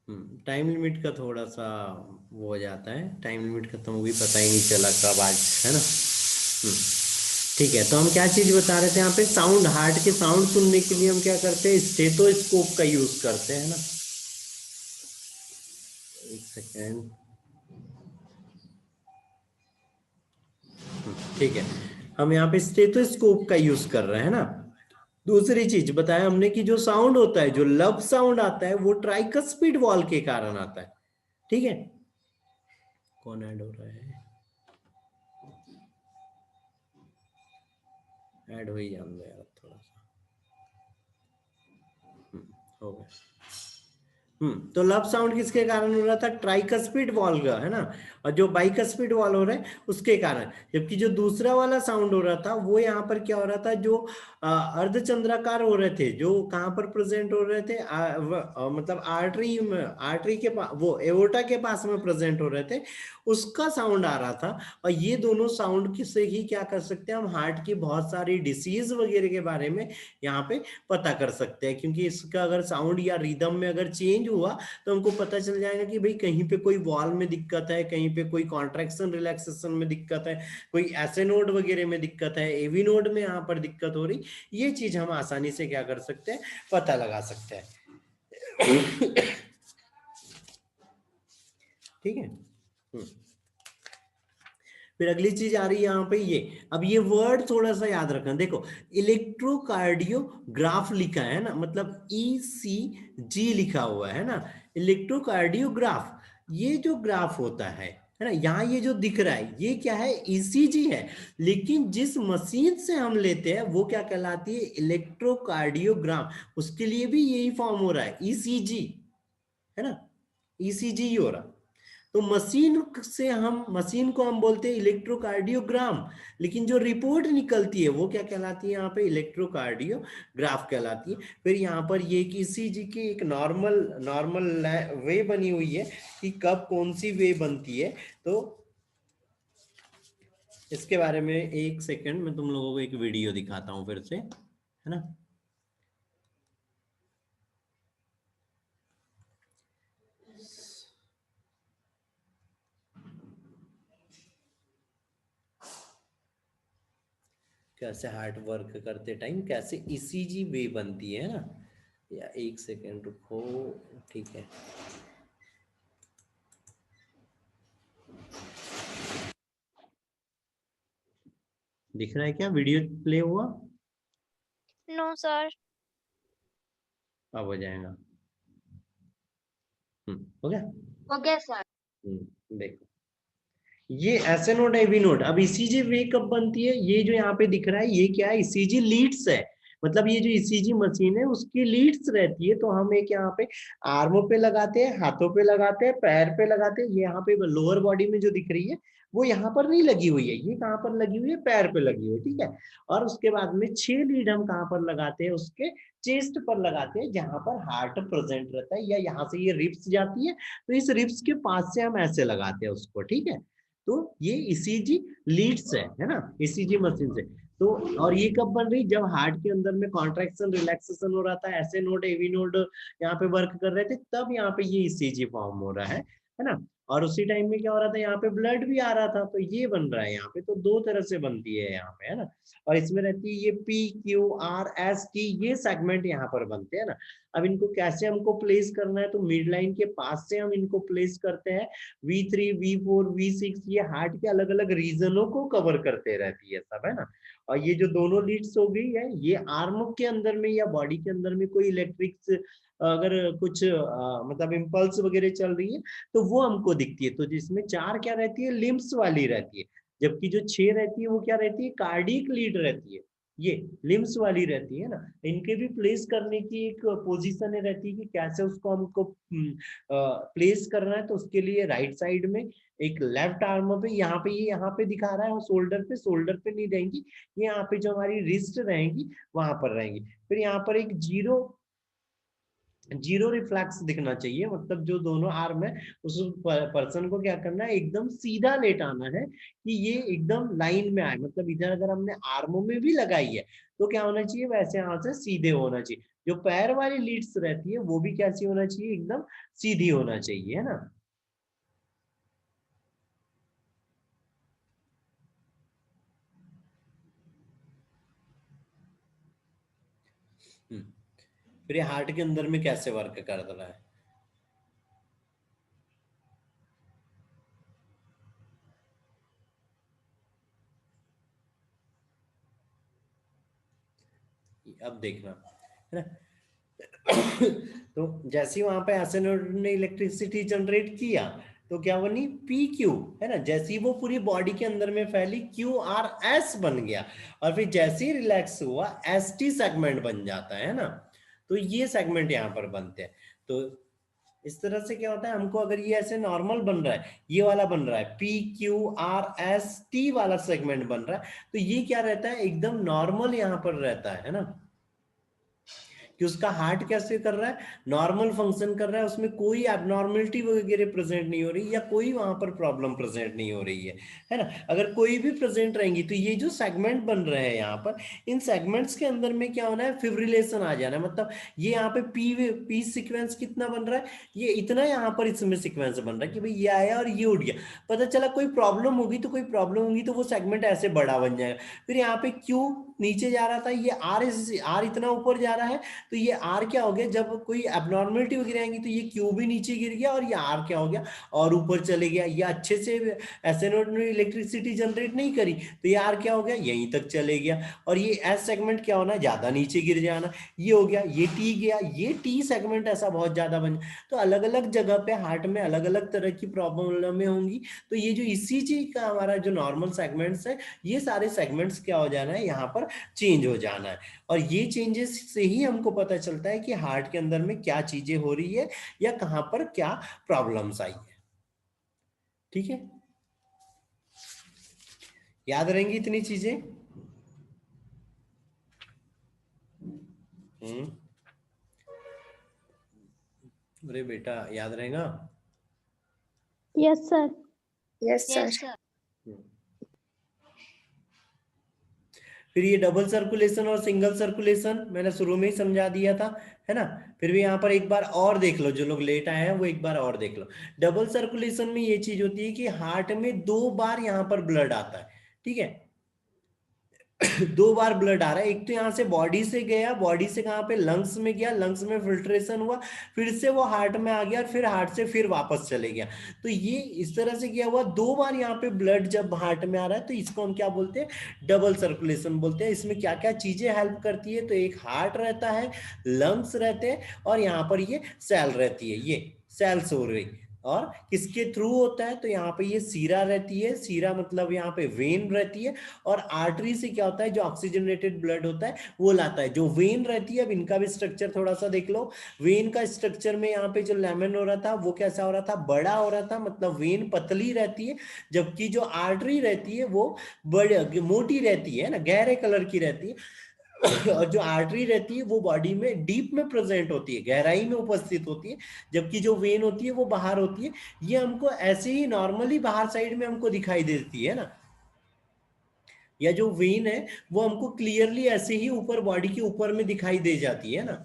Time limit का थोड़ा सा वो हो जाता है, टाइम लिमिट खत्म हो गई, पता ही नहीं चला कब आज, है ना। ठीक है, तो हम क्या चीज बता रहे थे यहाँ पे, साउंड, हार्ट के साउंड सुनने के लिए हम क्या करते हैं, स्टेथोस्कोप का यूज करते हैं ना। एक सेकेंड, ठीक है, हम यहाँ पे स्टेथोस्कोप का यूज कर रहे हैं ना। दूसरी चीज बताया हमने कि जो साउंड होता है, जो लब साउंड आता है, वो ट्राइकस्पिड वॉल के कारण आता है। ठीक है, कौन ऐड हो रहा है, ऐड हो ही जान दो यार थोड़ा सा। हो गया। तो लब साउंड किसके कारण हो रहा था, ट्राइकस्पिड वॉल का, है ना। और जो बाइकस्पिड वॉल हो रहा है उसके कारण, जबकि जो दूसरा वाला साउंड हो रहा था वो यहाँ पर क्या हो रहा था, जो अर्धचंद्राकार हो रहे थे, जो कहाँ पर प्रेजेंट हो रहे थे, मतलब आर्टरी में, आर्टरी के पास, वो एओर्टा के पास में प्रेजेंट हो रहे थे, उसका साउंड आ रहा था। और ये दोनों साउंड से ही क्या कर सकते हैं हम, हार्ट की बहुत सारी डिसीज वगैरह के बारे में यहाँ पे पता कर सकते हैं, क्योंकि इसका अगर साउंड या रिदम में अगर चेंज हुआ तो हमको पता चल जाएगा कि भाई कहीं पे कोई वॉल में दिक्कत है, कहीं पे कोई कॉन्ट्रैक्शन रिलैक्सेशन में दिक्कत है, कोई ऐसे नोड वगैरह में दिक्कत है, एवी नोड में यहाँ पर दिक्कत हो रही, ये चीज हम आसानी से क्या कर सकते हैं, पता लगा सकते हैं। ठीक है। फिर अगली चीज आ रही है यहाँ पे ये, अब ये वर्ड थोड़ा सा याद रखना, देखो इलेक्ट्रोकार्डियोग्राफ लिखा है ना, मतलब ECG लिखा हुआ है ना, इलेक्ट्रोकार्डियोग्राफ, ये जो ग्राफ होता है ना, यहाँ ये जो दिख रहा है ये क्या है, ECG है। लेकिन जिस मशीन से हम लेते हैं वो क्या कहलाती है, इलेक्ट्रोकार्डियोग्राम, उसके लिए भी यही फॉर्म हो रहा है, ECG, है ना, ECG ही हो रहा। तो मशीन से हम, मशीन को हम बोलते हैं इलेक्ट्रोकार्डियोग्राम, लेकिन जो रिपोर्ट निकलती है वो क्या कहलाती है, यहाँ पे इलेक्ट्रोकार्डियोग्राफ कहलाती है। फिर यहाँ पर ये कि ECG की एक नॉर्मल नॉर्मल वे बनी हुई है कि कब कौन सी वे बनती है, तो इसके बारे में एक सेकंड में तुम लोगों को एक वीडियो दिखाता हूँ फिर से, है ना। कैसे हार्ट वर्क करते टाइम कैसे ECG वे बनती है ना, या एक सेकेंड रुको, ठीक है। दिख रहा है क्या, वीडियो प्ले हुआ? No sir. अब हो जाएगा। हो गया। हो गया सर। देखो, ये ऐसे नोड है, वी नोड, अब ECG वे कब बनती है, ये जो यहाँ पे दिख रहा है ये क्या है, ECG लीड्स है, मतलब ये जो ECG मशीन है उसकी लीड्स रहती है। तो हम एक यहाँ पे आर्मों पे लगाते हैं, हाथों पे लगाते हैं, पैर पे लगाते हैं, ये यहाँ पे लोअर बॉडी में जो दिख रही है वो यहाँ पर नहीं लगी हुई है, ये कहाँ पर लगी हुई है, पैर पे लगी हुई है, ठीक है। और उसके बाद में 6 लीड हम कहाँ पर लगाते हैं, उसके चेस्ट पर लगाते हैं, जहां पर हार्ट प्रेजेंट रहता है, या यहाँ से ये रिब्स जाती है, तो इस रिब्स के पास से हम ऐसे लगाते हैं उसको, ठीक है। तो ये ECG लीड्स है ना, ECG मशीन से। तो और ये कब बन रही, जब हार्ट के अंदर में कॉन्ट्रैक्शन रिलैक्सेशन हो रहा था, ऐसे नोड एवी नोड यहाँ पे वर्क कर रहे थे, तब यहाँ पे ये ECG फॉर्म हो रहा है ना। और उसी टाइम में क्या हो रहा था, यहाँ पे ब्लड भी आ रहा था, तो ये बन रहा है यहाँ पे, तो दो तरह से बनती है यहाँ पे, है ना। और इसमें रहती है ये PQRST, ये सेगमेंट यहाँ पर बनते हैं ना। अब इनको कैसे हमको प्लेस करना है, तो मिड लाइन के पास से हम इनको प्लेस करते हैं। V3 V4 V6 ये हार्ट के अलग अलग रीजनों को कवर करते रहती है सब, है ना। और ये जो दोनों लीड्स हो गई है, ये आर्म के अंदर में या बॉडी के अंदर में कोई इलेक्ट्रिक अगर कुछ मतलब इम्पल्स वगैरह चल रही है तो वो हमको दिखती है। तो जिसमें 4 क्या रहती है, लिम्स वाली रहती है, जबकि जो 6 रहती है वो क्या रहती है, कार्डियक लीड रहती है, ये लिम्स वाली रहती है ना। इनके भी प्लेस करने की एक पोजीशन रहती है कि कैसे उसको हमको प्लेस करना है। तो उसके लिए राइट साइड में एक लेफ्ट आर्म पे, यहाँ पे ये यहाँ पे दिखा रहा है, शोल्डर पे नहीं रहेंगी, ये यहाँ पे जो हमारी रिस्ट रहेंगी वहां पर रहेंगी। फिर यहाँ पर एक जीरो जीरो रिफ्लेक्स दिखना चाहिए, मतलब जो दोनों आर्म है उस पर्सन को क्या करना है, एकदम सीधा लेटाना है कि ये एकदम लाइन में आए, मतलब इधर अगर हमने आर्मों में भी लगाई है तो क्या होना चाहिए, वैसे यहाँ से सीधे होना चाहिए। जो पैर वाली लीड्स रहती है वो भी कैसी होना चाहिए, एकदम सीधी होना चाहिए, है ना। फिर ये हार्ट के अंदर में कैसे वर्क कर रहा है, अब देखना, है ना। तो जैसे ही वहां पे एसिनोड ने इलेक्ट्रिसिटी जनरेट किया तो क्या बनी, पी क्यू, है ना। जैसे ही वो पूरी बॉडी के अंदर में फैली, क्यू आर एस बन गया, और फिर जैसे ही रिलैक्स हुआ एस टी सेगमेंट बन जाता है ना। तो ये सेगमेंट यहाँ पर बनते हैं। तो इस तरह से क्या होता है, हमको अगर ये ऐसे नॉर्मल बन रहा है, ये वाला बन रहा है P Q R S T वाला सेगमेंट बन रहा है, तो ये क्या रहता है, एकदम नॉर्मल यहाँ पर रहता है ना, कि उसका हार्ट कैसे कर रहा है, नॉर्मल फंक्शन कर रहा है, उसमें कोई एबनॉर्मलिटी वगैरह प्रेजेंट नहीं हो रही, या कोई वहां पर प्रॉब्लम प्रेजेंट नहीं हो रही है ना। अगर कोई भी प्रेजेंट रहेंगी तो ये जो सेगमेंट बन रहे हैं यहाँ पर, इन सेगमेंट्स के अंदर में क्या होना है, फिब्रिलेशन आ जाना है। मतलब ये यहाँ पे पी पी सीक्वेंस कितना बन रहा है, ये इतना यहाँ पर इसमें सीक्वेंस बन रहा है कि भाई ये आया और ये उड़ गया। पता चला कोई प्रॉब्लम होगी, तो कोई प्रॉब्लम होगी तो वो सेगमेंट ऐसे बड़ा बन जाएगा। फिर यहाँ पे क्यू नीचे जा रहा था, ये आर इतना ऊपर जा रहा है, तो ये आर क्या हो गया, जब कोई एबनॉर्मलिटी वगैरह आएंगी तो ये क्यू भी नीचे गिर गया, और ये आर क्या हो गया, और ऊपर चले गया। ये अच्छे से एसएनओड ने इलेक्ट्रिसिटी जनरेट नहीं करी, तो ये आर क्या हो गया, यहीं तक चले गया। और ये एस सेगमेंट क्या होना, ज्यादा नीचे गिर जाना, ये हो गया। ये टी गया, ये टी सेगमेंट ऐसा बहुत ज्यादा बन। तो अलग अलग जगह पे हार्ट में अलग अलग तरह की प्रॉब्लम होंगी। तो ये जो ईसीजी का हमारा जो नॉर्मल सेगमेंट्स है, ये सारे सेगमेंट्स क्या हो जाना है, यहाँ पर चेंज हो जाना है। और ये चेंजेस से ही हमको पता चलता है कि हार्ट के अंदर में क्या चीजें हो रही है, या कहां पर क्या प्रॉब्लम्स आई है। ठीक है, याद रहेंगी इतनी चीजें। हम्म, अरे बेटा याद रहेगा। Yes sir. Yes sir. Yes sir. फिर ये डबल सर्कुलेशन और सिंगल सर्कुलेशन मैंने शुरू में ही समझा दिया था, है ना। फिर भी यहाँ पर एक बार और देख लो, जो लोग लेट आए हैं वो एक बार और देख लो। डबल सर्कुलेशन में ये चीज होती है कि हार्ट में 2 बार यहाँ पर ब्लड आता है, ठीक है। 2 बार ब्लड आ रहा है, एक तो यहाँ से बॉडी से गया, बॉडी से कहाँ पे, लंग्स में गया, लंग्स में फिल्ट्रेशन हुआ, फिर से वो हार्ट में आ गया, और फिर हार्ट से फिर वापस चले गया। तो ये इस तरह से क्या हुआ, 2 बार यहाँ पे ब्लड जब हार्ट में आ रहा है, तो इसको हम क्या बोलते हैं, डबल सर्कुलेशन बोलते हैं। इसमें क्या क्या चीजें हेल्प करती है, तो एक हार्ट रहता है, लंग्स रहते हैं, और यहाँ पर ये सेल रहती है, ये सेल्स हो रही। और किसके थ्रू होता है, तो यहाँ पे ये सीरा रहती है, सीरा मतलब यहाँ पे वेन रहती है, और आर्टरी से क्या होता है, जो ऑक्सीजनेटेड ब्लड होता है वो लाता है। जो वेन रहती है, अब इनका भी स्ट्रक्चर थोड़ा सा देख लो। वेन का स्ट्रक्चर में यहाँ पे जो लेमन हो रहा था वो कैसा हो रहा था, बड़ा हो रहा था, मतलब वेन पतली रहती है, जबकि जो आर्टरी रहती है वो बड़ी मोटी रहती है ना, गहरे कलर की रहती है। और जो आर्टरी रहती है वो बॉडी में डीप में प्रेजेंट होती है, गहराई में उपस्थित होती है, जबकि जो वेन होती है वो बाहर होती है। ये हमको ऐसे ही नॉर्मली बाहर साइड में हमको दिखाई देती है ना, या जो वेन है वो हमको क्लियरली ऐसे ही ऊपर बॉडी के ऊपर में दिखाई दे जाती है ना।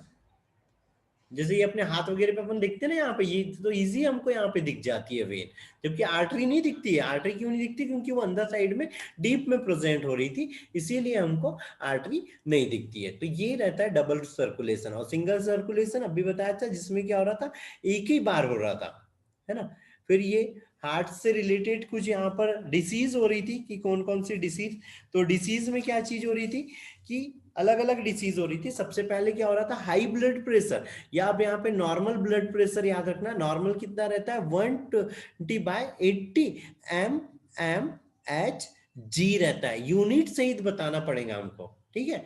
जैसे ये अपने हाथ वगैरह पे अपन देखते हैं ना, यहाँ पे ये तो इजी हमको यहाँ पे दिख जाती है वेन, जबकि आर्टरी नहीं दिखती है। आर्टरी क्यों नहीं दिखती, क्योंकि वो अंदर साइड में डीप में प्रेजेंट हो रही थी, इसीलिए हमको आर्टरी नहीं दिखती है। तो ये रहता है डबल सर्कुलेशन। और सिंगल सर्कुलेशन अभी बताया था, जिसमें क्या हो रहा था, एक ही बार हो रहा था, है ना। फिर ये हार्ट से रिलेटेड कुछ यहाँ पर डिसीज हो रही थी, कि कौन कौन सी डिसीज, तो डिसीज में क्या चीज हो रही थी, कि अलग अलग डिसीज हो रही थी। सबसे पहले क्या हो रहा था, हाई ब्लड प्रेशर, या आप यहाँ पे नॉर्मल ब्लड प्रेशर याद रखना। नॉर्मल कितना रहता है, 120/80 mmHg रहता है। यूनिट सहित बताना पड़ेगा हमको, ठीक है।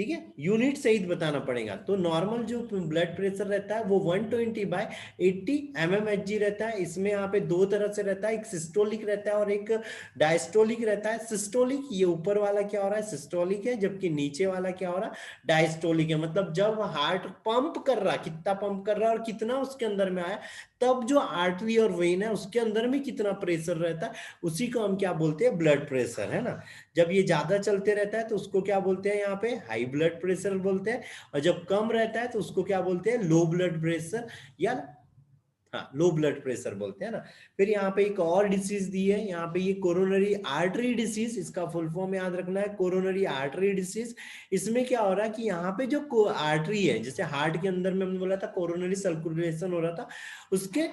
ठीक है, यूनिट सहित बताना पड़ेगा। तो नॉर्मल जो ब्लड प्रेशर रहता है वो 120/80 mmHg रहता है। इसमें यहाँ पे दो तरह से रहता है, एक सिस्टोलिक रहता है और एक डायस्टोलिक रहता है। सिस्टोलिक ये ऊपर वाला क्या हो रहा है, सिस्टोलिक है, जबकि नीचे वाला क्या हो रहा है, डायस्टोलिक है। मतलब जब हार्ट पंप कर रहा, कितना पंप कर रहा है और कितना उसके अंदर में आया, तब जो आर्टरी और वेन है उसके अंदर में कितना प्रेशर रहता है, उसी को हम क्या बोलते हैं, ब्लड प्रेशर, है ना। जब ये ज्यादा चलते रहता है तो उसको क्या बोलते हैं, यहाँ पे हाई ब्लड प्रेशर बोलते हैं, और जब कम रहता है तो उसको क्या बोलते हैं, लो ब्लड प्रेशर या हाँ लो ब्लड प्रेशर बोलते हैं ना। फिर यहाँ पे एक और डिसीज दी है, यहाँ पे ये कोरोनरी आर्टरी डिसीज, इसका फुल फॉर्म याद रखना है, कोरोनरी आर्टरी डिसीज। इसमें क्या हो रहा है कि यहाँ पे जो आर्टरी है, जैसे हार्ट के अंदर में हमने बोला था कोरोनरी सर्कुलेशन हो रहा था, उसके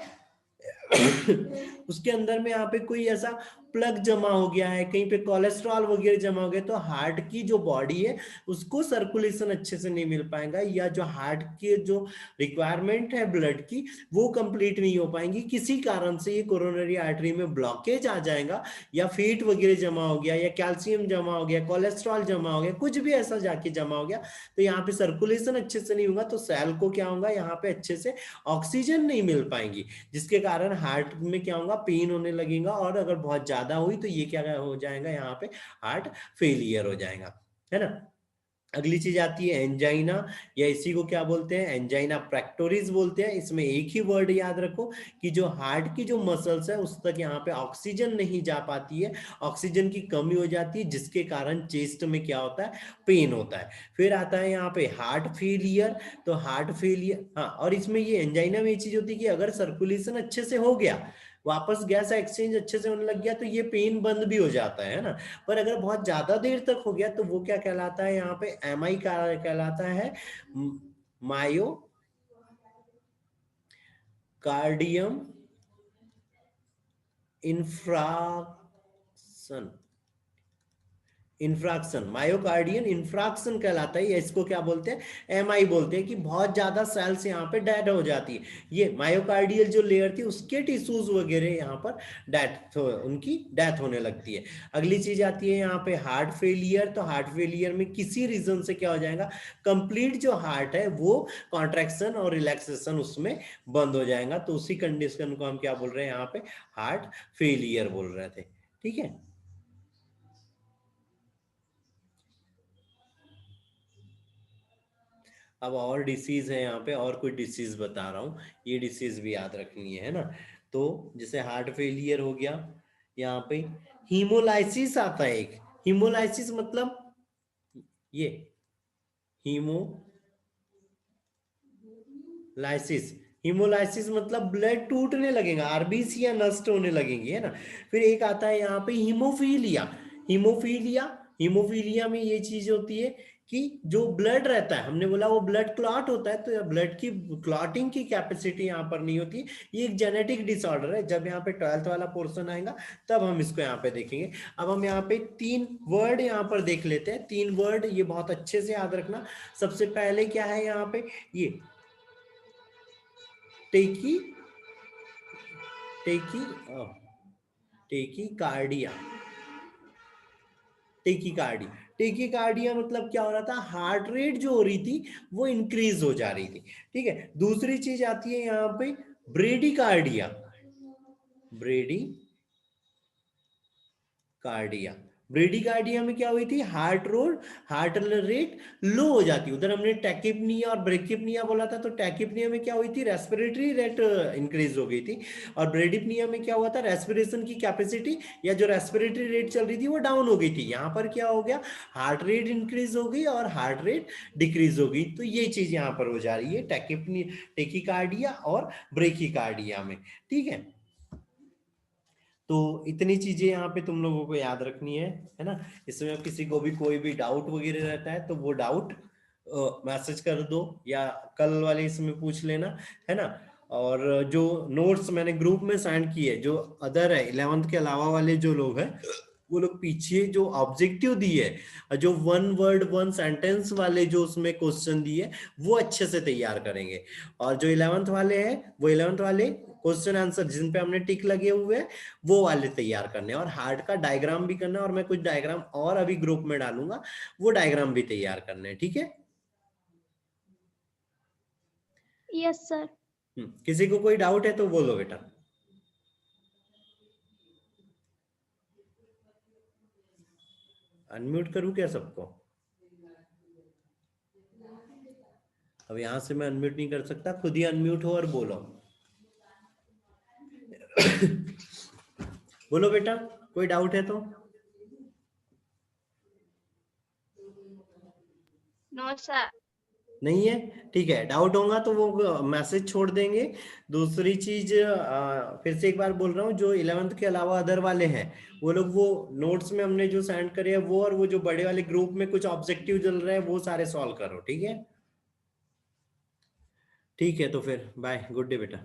उसके अंदर में यहाँ पे कोई ऐसा प्लग जमा हो गया है, कहीं पे कोलेस्ट्रॉल वगैरह जमा हो गया, तो हार्ट की जो बॉडी है उसको सर्कुलेशन अच्छे से नहीं मिल पाएगा, या जो हार्ट के जो रिक्वायरमेंट है ब्लड की वो कंप्लीट नहीं हो पाएंगी। किसी कारण से ये कोरोनरी आर्टरी में ब्लॉकेज आ जाएगा, या फैट वगैरह जमा हो गया, या कैल्शियम जमा हो गया, कोलेस्ट्रॉल जमा हो गया, कुछ भी ऐसा जाके जमा हो गया, तो यहाँ पे सर्कुलेशन अच्छे से नहीं होगा, तो सेल को क्या होगा, यहाँ पे अच्छे से ऑक्सीजन नहीं मिल पाएंगी, जिसके कारण हार्ट में क्या होगा, पेन होने लगेगा, और अगर बहुत ज्यादा हुई तो ये क्या हो जाएगा, यहाँ पे हार्ट फेलियर हो जाएगा, है ना। अगली चीज आती है एंजाइना, या इसी को क्या बोलते हैं, एंजाइना प्रेक्टोरिस बोलते हैं। इसमें एक ही वर्ड याद रखो कि जो हार्ट की जो मसल्स है उस तक यहाँ पे ऑक्सीजन नहीं जा पाती है, ऑक्सीजन की कमी हो जाती है, जिसके कारण चेस्ट में क्या होता है, पेन होता है। फिर आता है यहाँ पे हार्ट फेलियर, तो हार्ट फेलियर, हाँ, और इसमें ये एंजाइना में ये चीज होती है कि अगर सर्कुलेशन अच्छे से हो गया, वापस गैस एक्सचेंज अच्छे से होने लग गया, तो ये पेन बंद भी हो जाता है ना। पर अगर बहुत ज्यादा देर तक हो गया तो वो क्या कहलाता है, यहाँ पे एमआई का कहलाता है, मायो कार्डियम इंफ्राक्शन, इंफ्राक्शन, मायोकार्डियन इंफ्राक्शन कहलाता है, या इसको क्या बोलते हैं, एमआई बोलते हैं, कि बहुत ज्यादा सेल्स यहाँ पे डेड हो जाती है। ये मायोकार्डियल जो लेयर थी उसके टिश्यूज वगैरह यहाँ पर उनकी डेथ होने लगती है। अगली चीज आती है यहाँ पे हार्ट फेलियर, तो हार्ट फेलियर में किसी रीजन से क्या हो जाएगा, कंप्लीट जो हार्ट है वो कॉन्ट्रैक्शन और रिलैक्सेशन उसमें बंद हो जाएगा, तो उसी कंडीशन को हम क्या बोल रहे हैं, यहाँ पे हार्ट फेलियर बोल रहे थे, ठीक है। अब और डिसीज है यहाँ पे, और कोई डिसीज बता रहा हूँ, ये डिसीज भी याद रखनी है ना। तो जैसे हार्ट फेलियर हो गया, यहाँ पे हीमोलाइसिस आता है एक, हीमोलाइसिस मतलब ये हीमोलाइसिस, हीमोलाइसिस मतलब ब्लड टूटने लगेगा, आरबीसी या नष्ट होने लगेंगे, है ना। फिर एक आता है यहाँ पे हीमोफीलिया, हीमोफीलिया, हीमोफीलिया में ये चीज होती है कि जो ब्लड रहता है, हमने बोला वो ब्लड क्लॉट होता है, तो ब्लड की क्लॉटिंग की कैपेसिटी यहाँ पर नहीं होती, ये एक जेनेटिक डिसऑर्डर है। जब यहाँ पे 12th वाला पोर्शन आएगा तब हम इसको यहाँ पे देखेंगे। अब हम यहाँ पे 3 वर्ड यहाँ पर देख लेते हैं, 3 वर्ड, ये बहुत अच्छे से याद रखना। सबसे पहले क्या है यहाँ पे, ये टेकी टेकी टेकीकार्डिया, टेकीकार्डिया, टेकीकार्डिया मतलब क्या हो रहा था, हार्ट रेट जो हो रही थी वो इंक्रीज हो जा रही थी, ठीक है। दूसरी चीज आती है यहाँ पे ब्रेडिकार्डिया, ब्रेडिकार्डिया, ब्रेडिकार्डिया में क्या हुई थी, हार्ट रेट लो हो जाती। उधर हमने टैकिपनिया और ब्रेकिपनिया बोला था, तो टैकिपनिया में क्या हुई थी, रेस्पिरेटरी रेट इंक्रीज हो गई थी, और ब्रेडिपनिया में क्या हुआ था, रेस्पिरेशन की कैपेसिटी या जो रेस्पिरेटरी रेट चल रही थी वो डाउन हो गई थी। यहाँ पर क्या हो गया, हार्ट रेट इंक्रीज हो गई और हार्ट रेट डिक्रीज हो गई, तो ये चीज यहाँ पर हो जा रही है टेकिकार्डिया और ब्रेकिकार्डिया में, ठीक है। तो इतनी चीजें यहाँ पे तुम लोगों को याद रखनी है ना। इसमें किसी को भी कोई भी डाउट वगैरह रहता है तो वो डाउट मैसेज कर दो, या कल वाले इसमें पूछ लेना, है ना। और जो नोट्स मैंने ग्रुप में सेंड किए, जो अदर है 11th के अलावा वाले जो लोग हैं, वो लोग पीछे जो ऑब्जेक्टिव दिए है, जो 1 वर्ड 1 सेंटेंस वाले जो उसमें क्वेश्चन दिए, वो अच्छे से तैयार करेंगे। और जो 11th वाले हैं वो 11th वाले क्वेश्चन आंसर जिन पे हमने टिक लगे हुए हैं वो वाले तैयार करने हैं, और हार्ड का डायग्राम भी करना है, और मैं कुछ डायग्राम और अभी ग्रुप में डालूंगा, वो डायग्राम भी तैयार करने हैं, ठीक है। Yes sir. किसी को कोई डाउट है तो बोलो बेटा। अनम्यूट करूं क्या सबको? अब यहां से मैं अनम्यूट नहीं कर सकता, खुद ही अनम्यूट हो और बोलो। बोलो बेटा, कोई डाउट है तो? No sir. नहीं है, ठीक है। डाउट होगा तो वो मैसेज छोड़ देंगे। दूसरी चीज फिर से एक बार बोल रहा हूँ, जो 11th के अलावा अदर वाले हैं वो लोग, वो नोट्स में हमने जो सेंड करे हैं वो, और वो जो बड़े वाले ग्रुप में कुछ ऑब्जेक्टिव चल रहे हैं वो सारे सॉल्व करो, ठीक है। ठीक है, तो फिर बाय, गुड डे बेटा।